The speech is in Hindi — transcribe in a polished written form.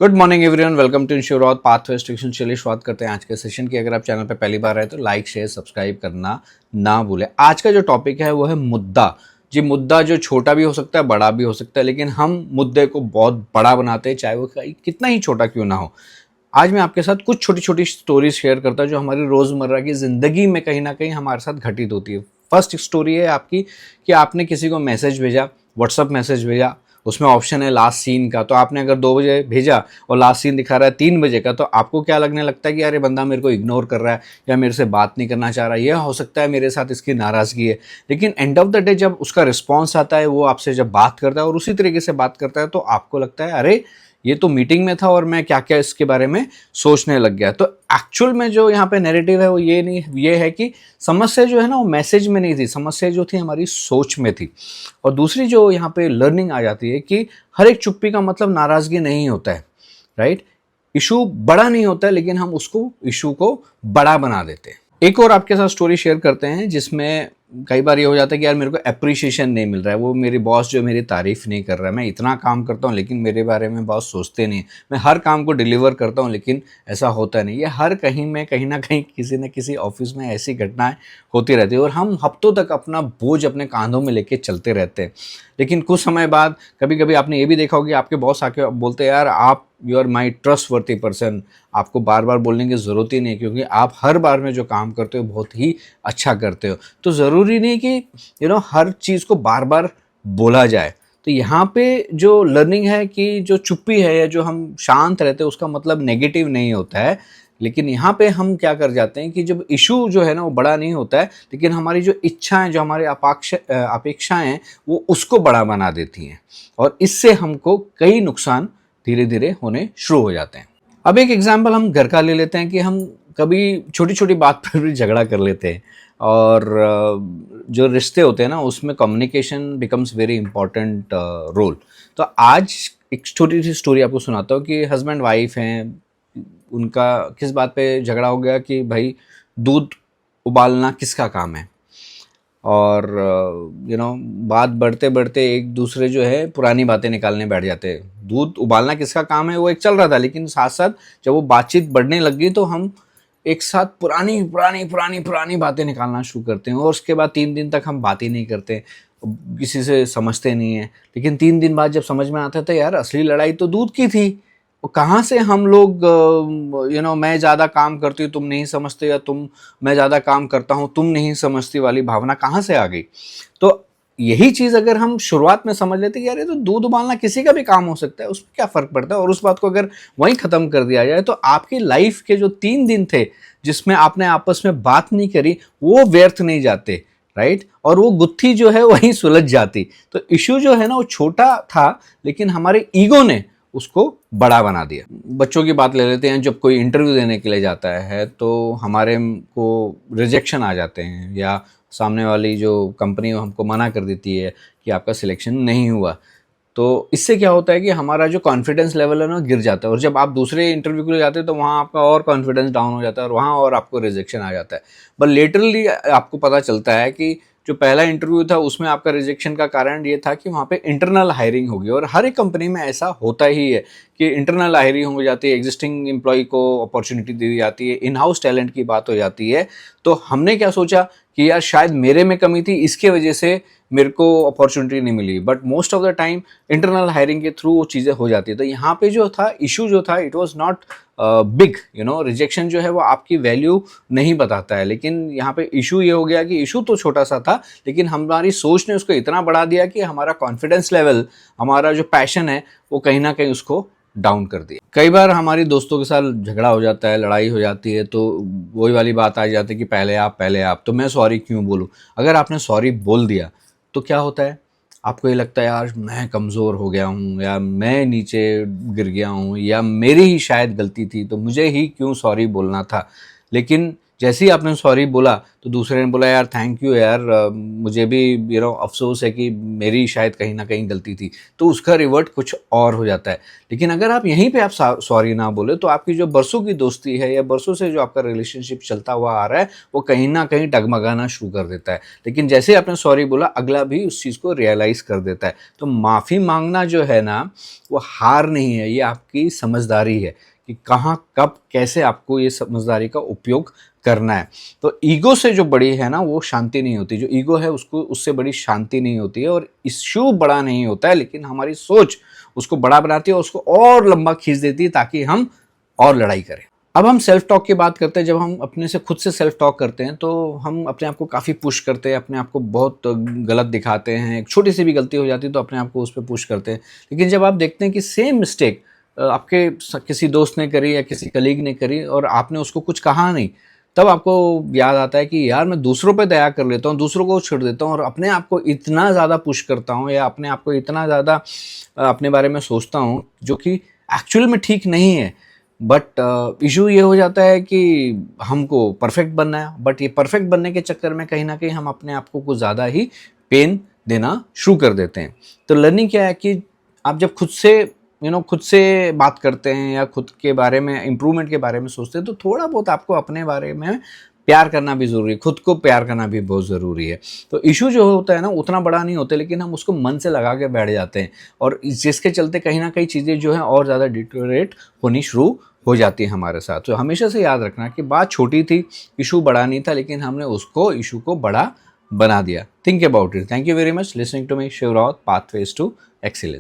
Good morning everyone, welcome to insure pathway station. चलिए शुरुआत करते हैं आज के सेशन की। अगर आप चैनल पे पहली बार आए तो लाइक शेयर सब्सक्राइब करना ना भूलें। आज का जो टॉपिक है वो है मुद्दा। जी, मुद्दा जो छोटा भी हो सकता है, बड़ा भी हो सकता है, लेकिन हम मुद्दे को बहुत बड़ा बनाते हैं, चाहे वो कितना ही छोटा क्यों ना हो। आज मैं आपके साथ कुछ छोटी छोटी स्टोरीज शेयर करता हूँ जो हमारी रोज़मर्रा की ज़िंदगी में कहीं ना कहीं हमारे साथ घटित होती है। फर्स्ट स्टोरी है आपकी कि आपने किसी को मैसेज भेजा, व्हाट्सअप मैसेज भेजा, उसमें ऑप्शन है लास्ट सीन का। तो आपने अगर 2 बजे भेजा और लास्ट सीन दिखा रहा है 3 बजे का, तो आपको क्या लगने लगता है कि यार ये बंदा मेरे को इग्नोर कर रहा है या मेरे से बात नहीं करना चाह रहा है, यह हो सकता है मेरे साथ इसकी नाराज़गी है। लेकिन एंड ऑफ द डे जब उसका रिस्पॉन्स आता है, वो आपसे जब बात करता है और उसी तरीके से बात करता है, तो आपको लगता है अरे ये तो मीटिंग में था और मैं क्या क्या इसके बारे में सोचने लग गया। तो एक्चुअल में जो यहाँ पे नैरेटिव है वो ये है कि समस्या जो है ना वो मैसेज में नहीं थी, समस्या जो थी हमारी सोच में थी। और दूसरी जो यहाँ पे लर्निंग आ जाती है कि हर एक चुप्पी का मतलब नाराज़गी नहीं होता है, राइट। इशू बड़ा नहीं होता है, लेकिन हम उसको इशू को बड़ा बना देते हैं। एक और आपके साथ स्टोरी शेयर करते हैं जिसमें कई बार ये हो जाता है कि यार मेरे को अप्रिशिएशन नहीं मिल रहा है, वो मेरी बॉस जो मेरी तारीफ़ नहीं कर रहा है। मैं इतना काम करता हूँ लेकिन मेरे बारे में बॉस सोचते नहीं। मैं हर काम को डिलीवर करता हूँ लेकिन ऐसा होता नहीं। ये हर कहीं में कहीं ना कहीं किसी न किसी ऑफिस में ऐसी घटनाएं होती रहती है और हम हफ्तों तक अपना बोझ अपने कांधों में लेके चलते रहते हैं। लेकिन कुछ समय बाद कभी कभी आपने ये भी देखा होगा कि आपके बॉस आके बोलते हैं यार आप you are my trustworthy person, आपको बार बार बोलने की ज़रूरत ही नहीं क्योंकि आप हर बार में जो काम करते हो बहुत ही अच्छा करते हो। तो ज़रूरी नहीं कि हर चीज़ को बार बार बोला जाए। तो यहाँ पे जो लर्निंग है कि जो चुप्पी है या जो हम शांत रहते हैं उसका मतलब नेगेटिव नहीं होता है। लेकिन यहाँ पे हम क्या कर जाते हैं कि जब इशू जो है ना वो बड़ा नहीं होता है, लेकिन हमारी जो इच्छाएं, जो हमारे अपेक्षाएं हैं वो उसको बड़ा बना देती हैं और इससे हमको कई नुकसान धीरे धीरे होने शुरू हो जाते हैं। अब एक एग्जाम्पल हम घर का ले लेते हैं कि हम कभी छोटी छोटी बात पर भी झगड़ा कर लेते हैं और जो रिश्ते होते हैं ना उसमें communication becomes very important role. तो आज एक छोटी सी स्टोरी आपको सुनाता हूँ कि हस्बैंड वाइफ हैं, उनका किस बात पे झगड़ा हो गया कि भाई दूध उबालना किसका काम है। और बात बढ़ते बढ़ते एक दूसरे जो है पुरानी बातें निकालने बैठ जाते हैं। दूध उबालना किसका काम है वो एक चल रहा था, लेकिन साथ साथ जब वो बातचीत बढ़ने लग गई तो हम एक साथ पुरानी पुरानी पुरानी पुरानी बातें निकालना शुरू करते हैं और उसके बाद 3 दिन तक हम बात ही नहीं करते, किसी से समझते नहीं है। लेकिन 3 दिन बाद जब समझ में आता था यार असली लड़ाई तो दूध की थी। कहाँ से हम लोग मैं ज़्यादा काम करती हूँ तुम नहीं समझते, या मैं ज़्यादा काम करता हूँ तुम नहीं समझती वाली भावना कहाँ से आ गई। तो यही चीज़ अगर हम शुरुआत में समझ लेते कि यार ये तो दूध उबालना किसी का भी काम हो सकता है, उसमें क्या फ़र्क पड़ता है, और उस बात को अगर वहीं ख़त्म कर दिया जाए तो आपकी लाइफ के जो 3 दिन थे जिसमें आपने आपस में बात नहीं करी वो व्यर्थ नहीं जाते, राइट। और वो गुत्थी जो है वहीं सुलझ जाती। तो इशू जो है ना वो छोटा था लेकिन हमारे ईगो ने उसको बड़ा बना दिया। बच्चों की बात ले लेते हैं, जब कोई इंटरव्यू देने के लिए जाता है तो हमारे को रिजेक्शन आ जाते हैं या सामने वाली जो कंपनी हमको मना कर देती है कि आपका सिलेक्शन नहीं हुआ। तो इससे क्या होता है कि हमारा जो कॉन्फिडेंस लेवल है ना गिर जाता है और जब आप दूसरे इंटरव्यू के लिए जाते हैं तो वहाँ आपका और कॉन्फिडेंस डाउन हो जाता है और वहाँ और आपको रिजेक्शन आ जाता है। बट लेटरली आपको पता चलता है कि जो पहला इंटरव्यू था उसमें आपका रिजेक्शन का कारण ये था कि वहाँ पे इंटरनल हायरिंग होगी और हर एक कंपनी में ऐसा होता ही है कि इंटरनल हायरिंग हो जाती है, एग्जिस्टिंग एम्प्लॉय को अपॉर्चुनिटी दी जाती है, इन हाउस टैलेंट की बात हो जाती है। तो हमने क्या सोचा कि यार शायद मेरे में कमी थी, इसके वजह से मेरे को अपॉर्चुनिटी नहीं मिली। But most of the time internal hiring के थ्रू वो चीज़ें हो जाती है। तो यहाँ पे जो था इशू जो था it was not big, rejection जो है वो आपकी वैल्यू नहीं बताता है। लेकिन यहाँ पे इशू ये हो गया कि इशू तो छोटा सा था लेकिन हमारी सोच ने उसको इतना बढ़ा दिया कि हमारा कॉन्फिडेंस लेवल, हमारा जो पैशन है वो कहीं ना कहीं उसको डाउन कर दिया। कई बार हमारी दोस्तों के साथ झगड़ा हो जाता है, लड़ाई हो जाती है, तो वही वाली बात आ जाती है कि पहले आप तो मैं सॉरी क्यों बोलूँ। अगर आपने सॉरी बोल दिया तो क्या होता है, आपको ये लगता है यार मैं कमज़ोर हो गया हूँ या मैं नीचे गिर गया हूँ या मेरी ही शायद गलती थी तो मुझे ही क्यों सॉरी बोलना था। लेकिन जैसे ही आपने सॉरी बोला तो दूसरे ने बोला यार थैंक यू यार, मुझे भी अफसोस है कि मेरी शायद कहीं ना कहीं गलती थी, तो उसका रिवर्ट कुछ और हो जाता है। लेकिन अगर आप यहीं पे आप सॉरी ना बोले तो आपकी जो बरसों की दोस्ती है या बरसों से जो आपका रिलेशनशिप चलता हुआ आ रहा है वो कहीं ना कहीं डगमगाना शुरू कर देता है। लेकिन जैसे ही आपने सॉरी बोला अगला भी उस चीज़ को रियलाइज़ कर देता है। तो माफ़ी मांगना जो है ना वो हार नहीं है, ये आपकी समझदारी है कि कहाँ कब कैसे आपको ये समझदारी का उपयोग करना है। तो ईगो से जो बड़ी है ना वो शांति नहीं होती, जो ईगो है उसको उससे बड़ी शांति नहीं होती है। और इश्यू बड़ा नहीं होता है लेकिन हमारी सोच उसको बड़ा बनाती है और उसको और लंबा खींच देती है ताकि हम और लड़ाई करें। अब हम सेल्फ टॉक की बात करते हैं। जब हम अपने से खुद से सेल्फ टॉक करते हैं तो हम अपने आप को काफ़ी पुश करते हैं, अपने आप को बहुत गलत दिखाते हैं। एक छोटी सी भी गलती हो जाती है तो अपने आप को उस पर पुश करते हैं। लेकिन जब आप देखते हैं कि सेम मिस्टेक आपके किसी दोस्त ने करी या किसी कलीग ने करी और आपने उसको कुछ कहा नहीं, तब आपको याद आता है कि यार मैं दूसरों पे दया कर लेता हूँ, दूसरों को छोड़ देता हूँ और अपने आप को इतना ज़्यादा पुश करता हूँ या अपने आप को इतना ज़्यादा अपने बारे में सोचता हूँ जो कि एक्चुअल में ठीक नहीं है। बट इशू ये हो जाता है कि हमको परफेक्ट बनना है, बट ये परफेक्ट बनने के चक्कर में कहीं ना कहीं हम अपने आप को कुछ ज़्यादा ही पेन देना शुरू कर देते हैं। तो लर्निंग क्या है कि आप जब खुद से खुद से बात करते हैं या खुद के बारे में इम्प्रूवमेंट के बारे में सोचते हैं तो थोड़ा बहुत आपको अपने बारे में प्यार करना भी ज़रूरी है, खुद को प्यार करना भी बहुत ज़रूरी है। तो इशू जो होता है ना उतना बड़ा नहीं होता लेकिन हम उसको मन से लगा के बैठ जाते हैं और जिसके चलते कहीं ना कहीं चीज़ें जो हैं और ज़्यादा डिटोरेट होनी शुरू हो जाती है हमारे साथ। तो हमेशा से याद रखना कि बात छोटी थी, इशू बड़ा नहीं था, लेकिन हमने उसको इशू को बड़ा बना दिया। Think about it. Thank you very much listening to me, Shiv Rawat, pathways to excellence.